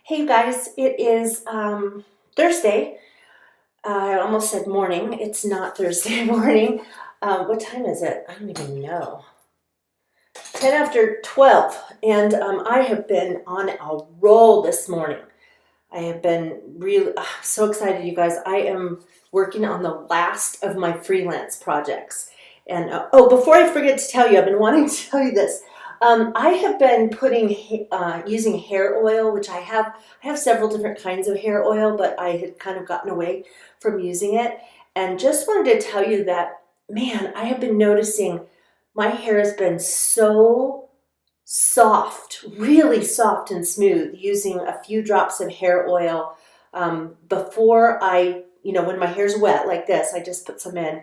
Hey you guys, it is Thursday. I almost said morning. It's not Thursday morning. What time is it? I don't even know. 10 after 12. And I have been on a roll this morning. I have been really so excited, you guys. I am working on the last of my freelance projects. And before I forget to tell you, I've been wanting to tell you this. I have been using hair oil, which I have. I have several different kinds of hair oil, but I had kind of gotten away from using it. And just wanted to tell you that, man, I have been noticing my hair has been so soft, really soft and smooth using a few drops of hair oil before when my hair's wet like this, I just put some in.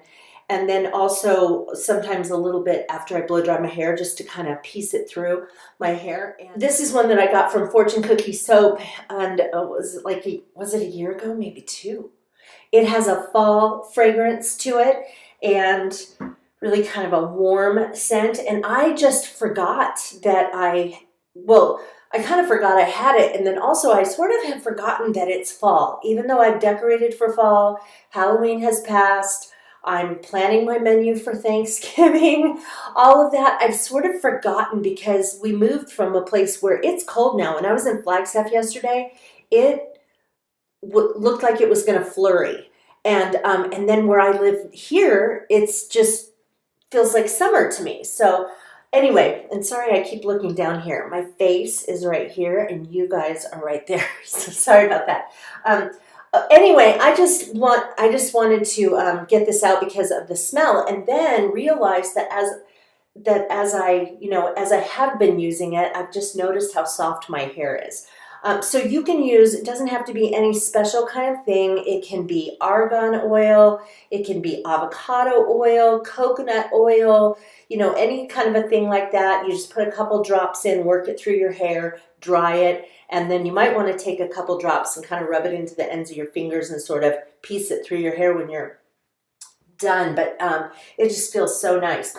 And then also sometimes a little bit after I blow dry my hair just to kind of piece it through my hair. And this is one that I got from Fortune Cookie Soap, and was it a year ago? Maybe two. It has a fall fragrance to it and really kind of a warm scent. And I just forgot that I kind of forgot I had it. And then also I sort of have forgotten that it's fall. Even though I've decorated for fall, Halloween has passed, I'm planning my menu for Thanksgiving, all of that, I've sort of forgotten because we moved from a place where it's cold now. When I was in Flagstaff yesterday, it looked like it was going to flurry. And then where I live here, it's just feels like summer to me. So anyway, and sorry I keep looking down here. My face is right here and you guys are right there. So sorry about that. Anyway, I just wanted to get this out because of the smell, and then realize that as I have been using it, I've just noticed how soft my hair is. So you can use, it doesn't have to be any special kind of thing. It can be argan oil, it can be avocado oil, coconut oil, any kind of a thing like that. You just put a couple drops in, work it through your hair, dry it, and then you might want to take a couple drops and kind of rub it into the ends of your fingers and sort of piece it through your hair when you're done. But it just feels so nice.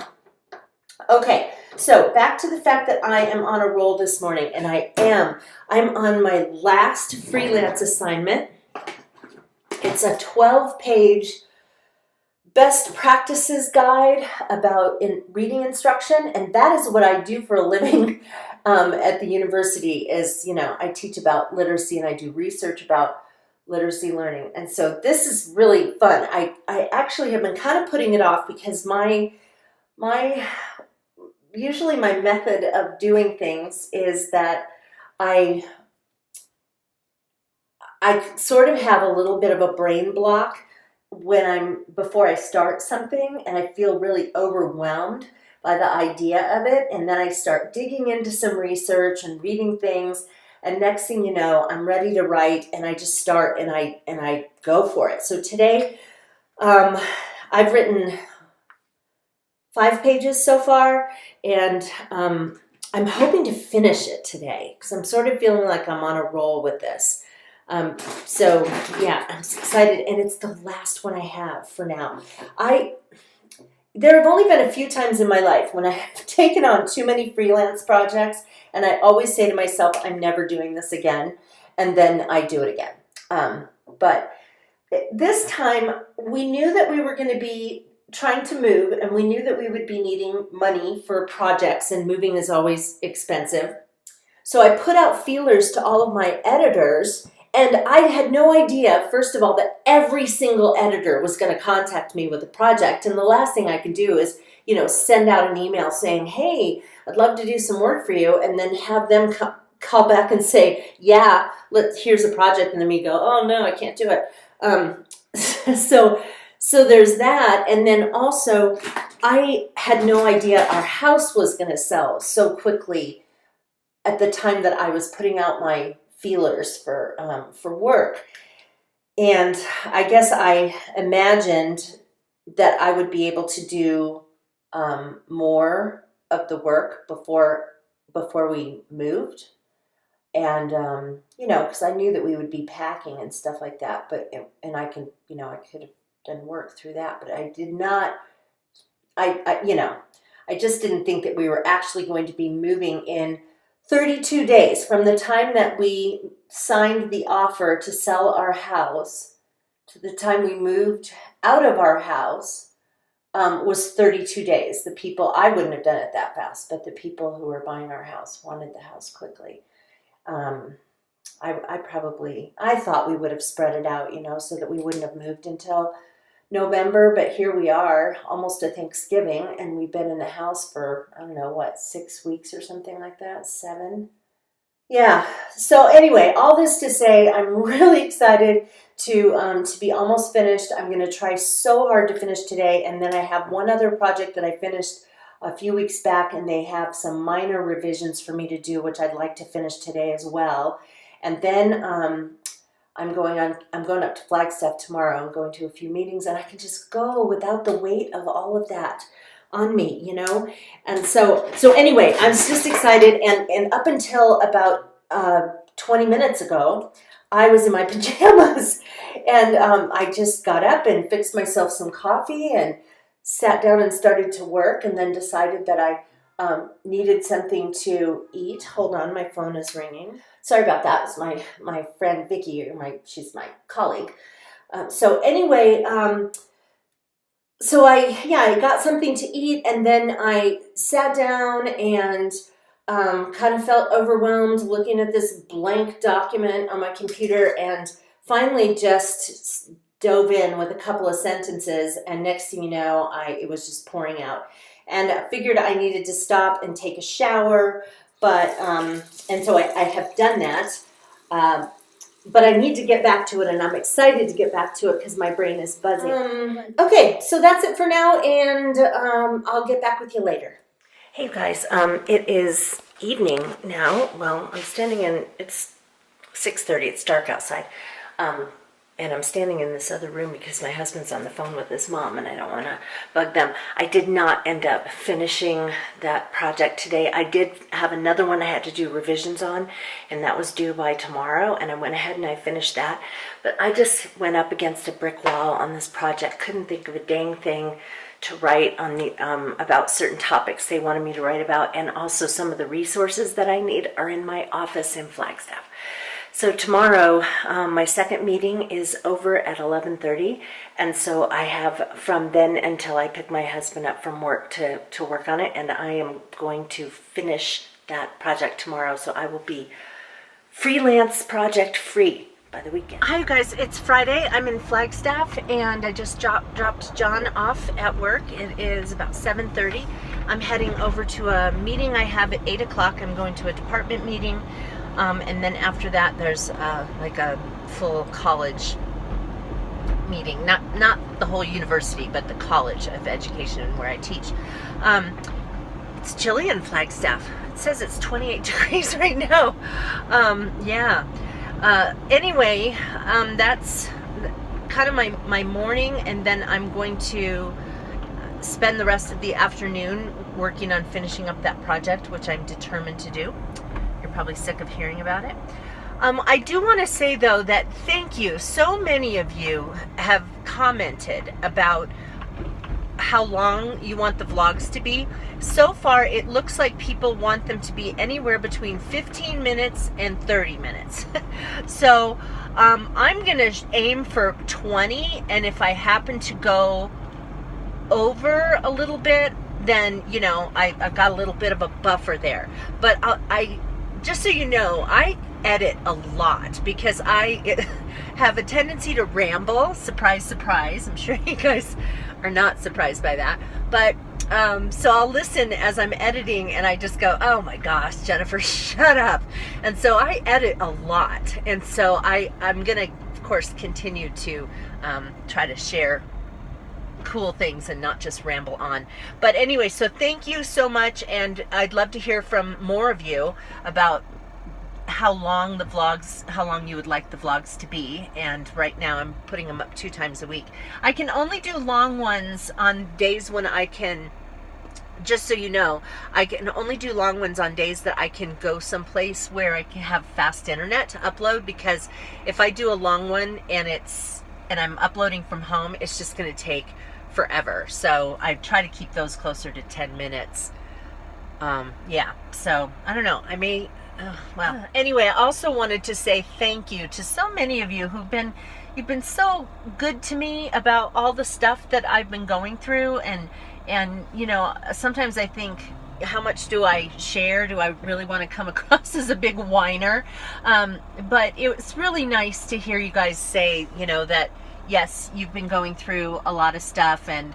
Okay, so back to the fact that I am on a roll this morning, and I'm on my last freelance assignment. It's a 12-page best practices guide about reading instruction, and that is what I do for a living at the university. I teach about literacy and I do research about literacy learning, and so this is really fun. I actually have been kind of putting it off because usually my method of doing things is that I sort of have a little bit of a brain block before I start something, and I feel really overwhelmed by the idea of it, and then I start digging into some research and reading things, and next thing you know, I'm ready to write, and I just start and I go for it. So today I've written 5 pages so far, and I'm hoping to finish it today because I'm sort of feeling like I'm on a roll with this. So yeah, I'm excited, and it's the last one I have for now. There have only been a few times in my life when I have taken on too many freelance projects, and I always say to myself, I'm never doing this again, and then I do it again. But this time, we knew that we were going to be trying to move, and we knew that we would be needing money for projects, and moving is always expensive. So I put out feelers to all of my editors, and I had no idea, first of all, that every single editor was going to contact me with a project. And the last thing I could do is, send out an email saying, hey, I'd love to do some work for you, and then have them call back and say, yeah, here's a project, and then me go, oh no, I can't do it. So there's that, and then also I had no idea our house was going to sell so quickly at the time that I was putting out my feelers for work. And I guess I imagined that I would be able to do more of the work before we moved. And, because I knew that we would be packing and stuff like that, and I could have done work through that, but I did not, I just didn't think that we were actually going to be moving in 32 days from the time that we signed the offer to sell our house to the time we moved out of our house was 32 days. The people, I wouldn't have done it that fast, but the people who were buying our house wanted the house quickly. I thought we would have spread it out, so that we wouldn't have moved until November, but here we are, almost to Thanksgiving, and we've been in the house for, I don't know, 6 weeks or something like that, 7. Yeah, so anyway, all this to say, I'm really excited to be almost finished. I'm going to try so hard to finish today, and then I have one other project that I finished a few weeks back, and they have some minor revisions for me to do, which I'd like to finish today as well. And then I'm going up to Flagstaff tomorrow. I'm going to a few meetings, and I can just go without the weight of all of that on me, And so anyway, I'm just excited. And up until about 20 minutes ago, I was in my pajamas, and I just got up and fixed myself some coffee and sat down and started to work, and then decided that I needed something to eat. Hold on, my phone is ringing. Sorry about that. It's my friend Vicky, she's my colleague. So anyway, so I got something to eat, and then I sat down and kind of felt overwhelmed looking at this blank document on my computer, and finally just dove in with a couple of sentences, and next thing you know, it was just pouring out. And I figured I needed to stop and take a shower, but and so I have done that. But I need to get back to it, and I'm excited to get back to it because my brain is buzzing. Okay, so that's it for now, and I'll get back with you later. Hey guys, it is evening now. Well, I'm standing in, it's 6:30, it's dark outside. And I'm standing in this other room because my husband's on the phone with his mom, and I don't want to bug them. I did not end up finishing that project today. I did have another one I had to do revisions on, and that was due by tomorrow, and I went ahead and I finished that. But I just went up against a brick wall on this project. Couldn't think of a dang thing to write on the about certain topics they wanted me to write about, and also some of the resources that I need are in my office in Flagstaff. So tomorrow, my second meeting is over at 11:30, and so I have from then until I pick my husband up from work to work on it, and I am going to finish that project tomorrow, so I will be freelance project free by the weekend. Hi guys, it's Friday. I'm in Flagstaff, and I just dropped John off at work. It is about 7:30. I'm heading over to a meeting I have at 8 o'clock. I'm going to a department meeting. And then after that, there's like a full college meeting, not the whole university, but the College of Education where I teach. It's chilly in Flagstaff. It says it's 28 degrees right now. Anyway, that's kind of my morning, and then I'm going to spend the rest of the afternoon working on finishing up that project, which I'm determined to do. Probably sick of hearing about it. I do want to say though that thank you. So many of you have commented about how long you want the vlogs to be. So far it looks like people want them to be anywhere between 15 minutes and 30 minutes. So I'm gonna aim for 20, and if I happen to go over a little bit, then I've got a little bit of a buffer there. But I just so you know, I edit a lot because I have a tendency to ramble. Surprise, surprise. I'm sure you guys are not surprised by that. But so I'll listen as I'm editing, and I just go, oh my gosh, Jennifer, shut up. And so I edit a lot. And so I'm going to, of course, continue to try to share cool things and not just ramble on. But anyway, so thank you so much, and I'd love to hear from more of you about how long you would like the vlogs to be. And right now I'm putting them up 2 times a week. I can only do long ones on days when I can, just so you know, I can only do long ones on days that I can go someplace where I can have fast internet to upload, because if I do a long one and I'm uploading from home, it's just going to take forever. So I try to keep those closer to 10 minutes. Yeah, so I don't know. I may, well, anyway, I also wanted to say thank you to so many of you you've been so good to me about all the stuff that I've been going through. And, you know, sometimes I think, how much do I share? Do I really want to come across as a big whiner? But it's really nice to hear you guys say, you know, that yes, you've been going through a lot of stuff, and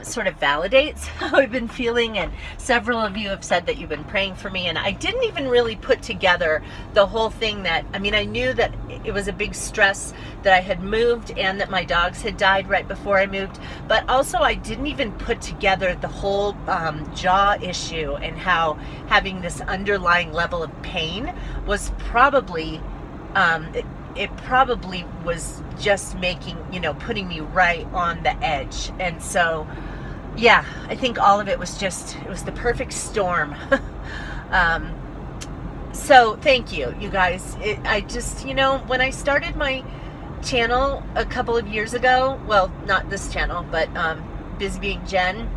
sort of validates how I've been feeling. And several of you have said that you've been praying for me, and I didn't even really put together the whole thing. That, I mean, I knew that it was a big stress that I had moved and that my dogs had died right before I moved, but also I didn't even put together the whole jaw issue, and how having this underlying level of pain was probably it probably was just making, you know, putting me right on the edge. And so, yeah, I think all of it was just, it was the perfect storm. So thank you, you guys. I just, you know, when I started my channel a couple of years ago, well, not this channel, but Busy Being Jen,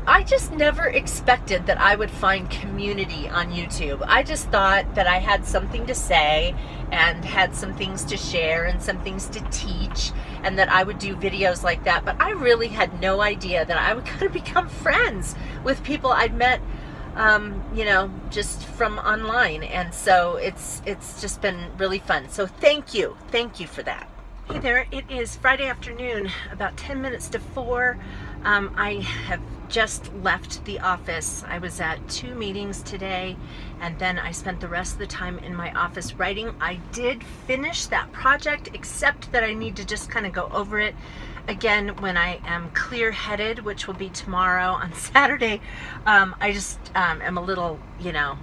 I just never expected that I would find community on YouTube. I just thought that I had something to say and had some things to share and some things to teach, and that I would do videos like that. But I really had no idea that I would kind of become friends with people I'd met, you know, just from online. And so it's just been really fun. So thank you for that. Hey there, it is Friday afternoon, about 10 minutes to 4. I have just left the office. I was at 2 meetings today, and then I spent the rest of the time in my office writing. I did finish that project, except that I need to just kind of go over it again when I am clear-headed, which will be tomorrow. On Saturday, I just am a little, you know,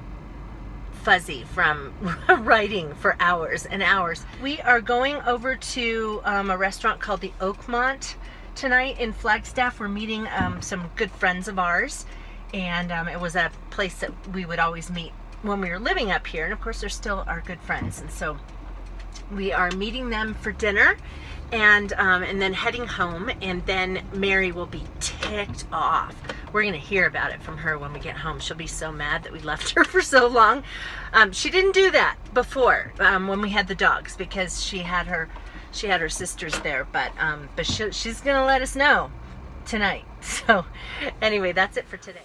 fuzzy from writing for hours and hours. We are going over to a restaurant called the Oakmont tonight in Flagstaff. We're meeting some good friends of ours, and it was a place that we would always meet when we were living up here, and of course they're still our good friends. And so we are meeting them for dinner, and then heading home. And then Mary will be ticked off. We're gonna hear about it from her when we get home. She'll be so mad that we left her for so long. She didn't do that before when we had the dogs, because she had her sisters there, but she's gonna let us know tonight. So anyway, that's it for today.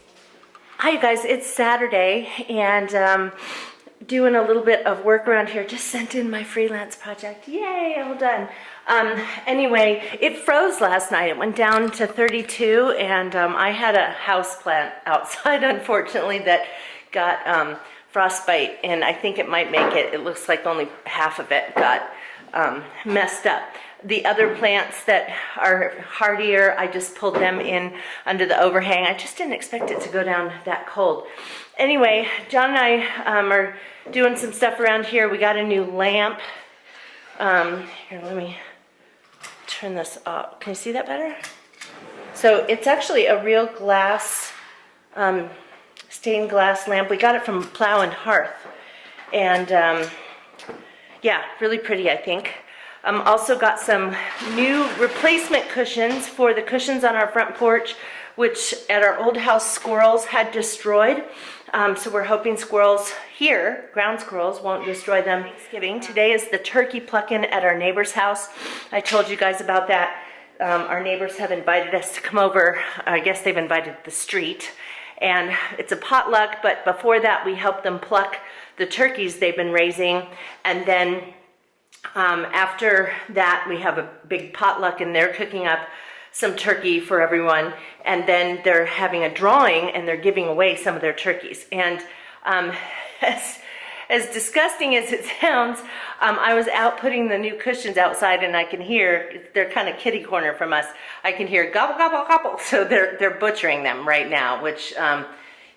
Hi you guys, it's Saturday, and doing a little bit of work around here. Just sent in my freelance project. Yay, all done. Anyway, it froze last night. It went down to 32, and I had a house plant outside, unfortunately, that got frostbite, and I think it might make it. It looks like only half of it got messed up. The other plants that are hardier, I just pulled them in under the overhang. I just didn't expect it to go down that cold. Anyway, John and I are doing some stuff around here. We got a new lamp. Here, let me turn this off. Can you see that better? So it's actually a real glass, stained glass lamp. We got it from Plow and Hearth. And yeah, really pretty, I think. Also got some new replacement cushions for the cushions on our front porch, which at our old house squirrels had destroyed. So we're hoping squirrels here, ground squirrels, won't destroy them. Thanksgiving. Today is the turkey plucking at our neighbor's house. I told you guys about that. Our neighbors have invited us to come over. I guess they've invited the street. And it's a potluck, but before that we help them pluck the turkeys they've been raising. And then after that we have a big potluck, and they're cooking up some turkey for everyone, and then they're having a drawing and they're giving away some of their turkeys. And as disgusting as it sounds, I was out putting the new cushions outside, and I can hear, they're kind of kitty corner from us, I can hear gobble gobble gobble. So they're butchering them right now, which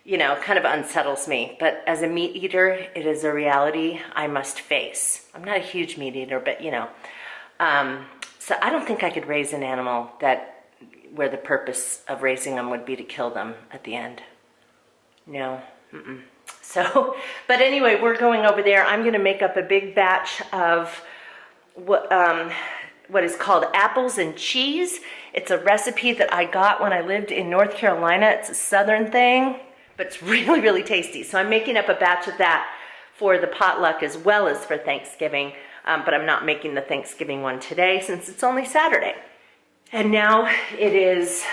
you know, kind of unsettles me. But as a meat eater, it is a reality I must face. I'm not a huge meat eater, but you know, so I don't think I could raise an animal where the purpose of raising them would be to kill them at the end. No. So, but anyway, we're going over there. I'm going to make up a big batch of what is called apples and cheese. It's a recipe that I got when I lived in North Carolina. It's a southern thing, but it's really, really tasty. So I'm making up a batch of that for the potluck as well as for Thanksgiving, but I'm not making the Thanksgiving one today since it's only Saturday. And now it is,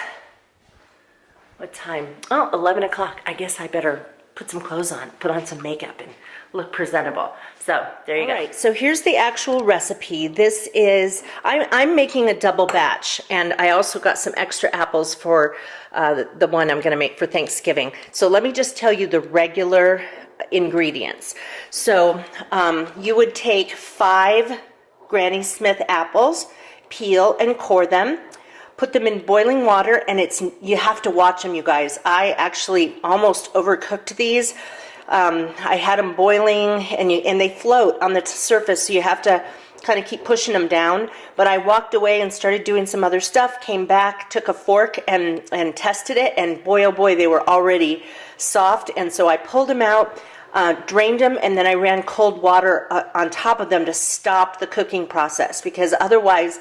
what time? Oh, 11 o'clock. I guess I better put some clothes on, put on some makeup and look presentable. So there you go. All right, so here's the actual recipe. This is, I'm making a double batch, and I also got some extra apples for the one I'm gonna make for Thanksgiving. So let me just tell you the regular ingredients. So you would take 5 Granny Smith apples, peel and core them, put them in boiling water, and you have to watch them, you guys. I actually almost overcooked these. I had them boiling, and they float on the surface, so you have to kind of keep pushing them down. But I walked away and started doing some other stuff, came back, took a fork and tested it, and boy, oh boy, they were already soft. And so I pulled them out, drained them, and then I ran cold water on top of them to stop the cooking process, because otherwise,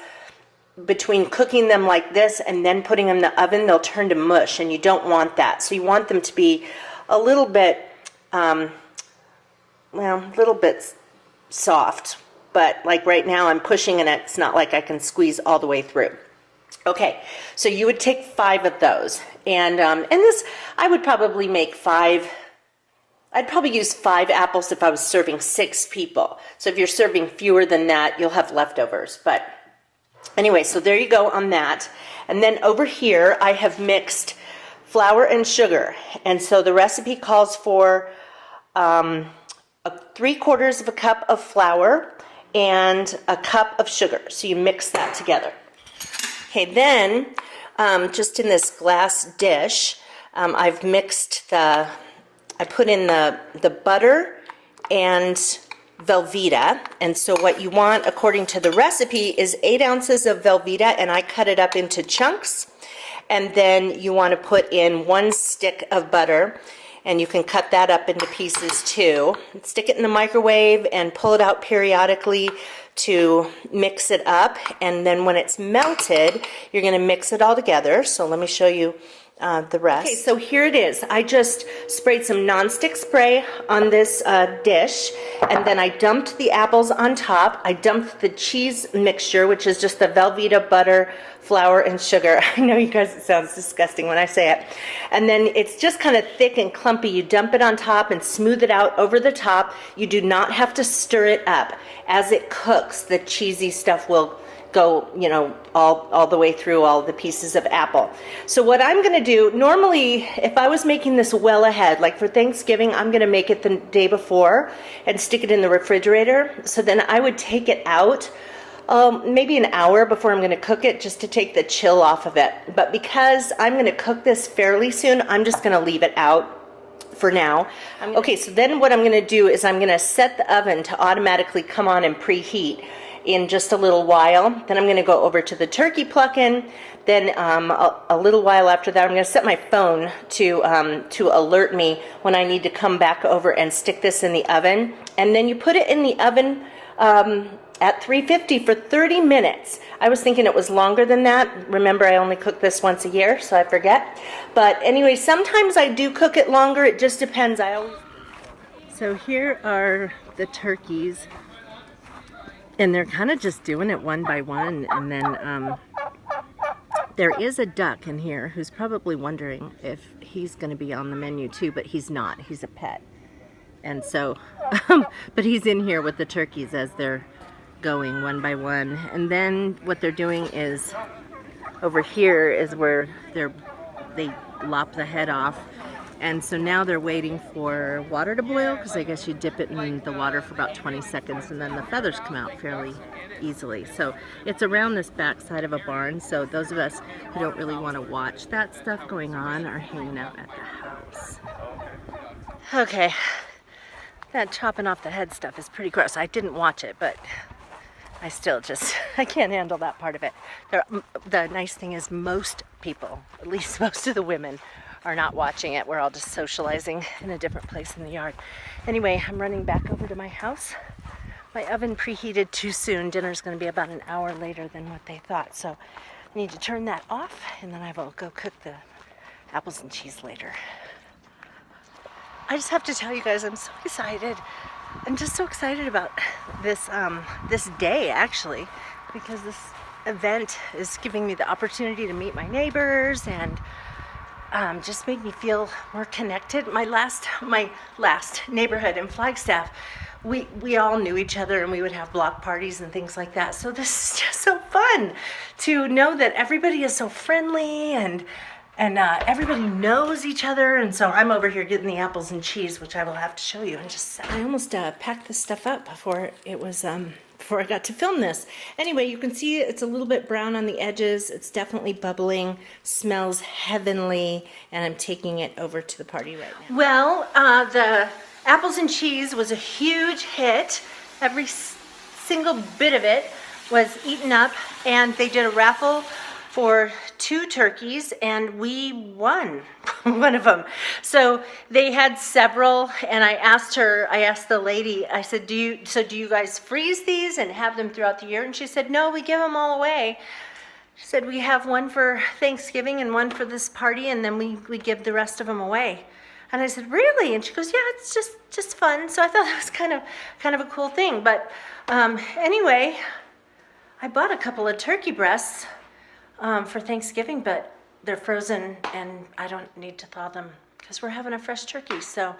between cooking them like this and then putting them in the oven, they'll turn to mush, and you don't want that. So you want them to be a little bit, a little bit soft. But like right now I'm pushing, and it's not like I can squeeze all the way through. Okay, so you would take 5 of those, and this, I would probably make 5. I'd probably use 5 apples if I was serving 6 people. So if you're serving fewer than that, you'll have leftovers. But anyway, so there you go on that. And then over here, I have mixed flour and sugar. And so the recipe calls for 3/4 of a cup of flour and a cup of sugar. So you mix that together. Okay, then just in this glass dish, I've mixed I put in the butter and Velveeta. And so what you want, according to the recipe, is 8 ounces of Velveeta, and I cut it up into chunks. And then you want to put in 1 stick of butter, and you can cut that up into pieces too. Stick it in the microwave and pull it out periodically to mix it up. And then when it's melted, you're going to mix it all together. So let me show you the rest. Okay, so here it is. I just sprayed some nonstick spray on this dish, and then I dumped the apples on top. I dumped the cheese mixture, which is just the Velveeta, butter, flour, and sugar. I know you guys, it sounds disgusting when I say it. And then it's just kind of thick and clumpy. You dump it on top and smooth it out over the top. You do not have to stir it up. As it cooks, the cheesy stuff will go, all the way through all the pieces of apple. So what I'm going to do, normally if I was making this well ahead, like for Thanksgiving, I'm going to make it the day before and stick it in the refrigerator. So then I would take it out maybe an hour before I'm going to cook it, just to take the chill off of it. But because I'm going to cook this fairly soon, I'm just going to leave it out for now. Okay, so then what I'm going to do is I'm going to set the oven to automatically come on and preheat in just a little while. Then I'm going to go over to the turkey plucking. Then a little while after that, I'm going to set my phone to alert me when I need to come back over and stick this in the oven. And then you put it in the oven at 350 for 30 minutes. I was thinking it was longer than that. Remember, I only cook this once a year, so I forget. But anyway, sometimes I do cook it longer. It just depends. So here are the turkeys. And they're kind of just doing it one by one. And then there is a duck in here who's probably wondering if he's going to be on the menu too, but he's not. He's a pet. And so, but he's in here with the turkeys as they're going one by one. And then what they're doing is, over here is where they lop the head off. And so now they're waiting for water to boil, because I guess you dip it in the water for about 20 seconds and then the feathers come out fairly easily. So it's around this back side of a barn, so those of us who don't really want to watch that stuff going on are hanging out at the house. Okay, that chopping off the head stuff is pretty gross. I didn't watch it, but I still I can't handle that part of it. The nice thing is most people, at least most of the women, are not watching it. We're all just socializing in a different place in the yard. Anyway, I'm running back over to my house. My oven preheated too soon. Dinner's going to be about an hour later than what they thought. So Need to turn that off, and then I will go cook the apples and cheese later. I just have to tell you guys, I'm so excited. I'm just so excited about this this day, actually, because this event is giving me the opportunity to meet my neighbors and just make me feel more connected. My last neighborhood in Flagstaff, we all knew each other, and we would have block parties and things like that. So this is just so fun to know that everybody is so friendly and everybody knows each other. And so I'm over here getting the apples and cheese, which I will have to show you. And I almost packed this stuff up before it was before I got to film this. Anyway, you can see it's a little bit brown on the edges. It's definitely bubbling, smells heavenly, and I'm taking it over to the party right now. Well, the apples and cheese was a huge hit. Every single bit of it was eaten up, and they did a raffle for 2 turkeys, and we won one of them. So they had several, and I asked the lady, I said, do you guys freeze these and have them throughout the year? And she said, no, we give them all away. She said, we have one for Thanksgiving and one for this party, and then we give the rest of them away. And I said, really? And she goes, yeah, it's just fun. So I thought that was kind of a cool thing. But anyway, I bought a couple of turkey breasts for Thanksgiving, but they're frozen and I don't need to thaw them because we're having a fresh turkey. So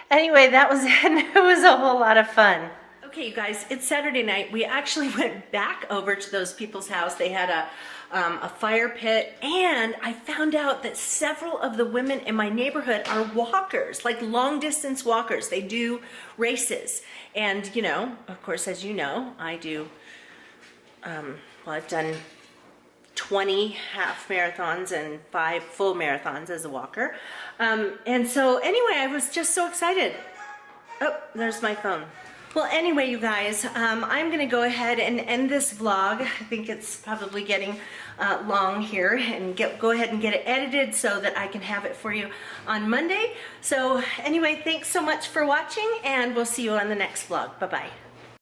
anyway, that was it. It was a whole lot of fun. Okay, you guys, it's Saturday night. We actually went back over to those people's house. They had a fire pit, and I found out that several of the women in my neighborhood are walkers, like long distance walkers. They do races. And, you know, of course, as you know, I do, well, I've done 20 half marathons and 5 full marathons as a walker. And so anyway, I was just so excited. Oh, there's my phone. Well, anyway, you guys, I'm going to go ahead and end this vlog. I think it's probably getting long here, and go ahead and get it edited so that I can have it for you on Monday. So anyway, thanks so much for watching, and we'll see you on the next vlog. Bye-bye.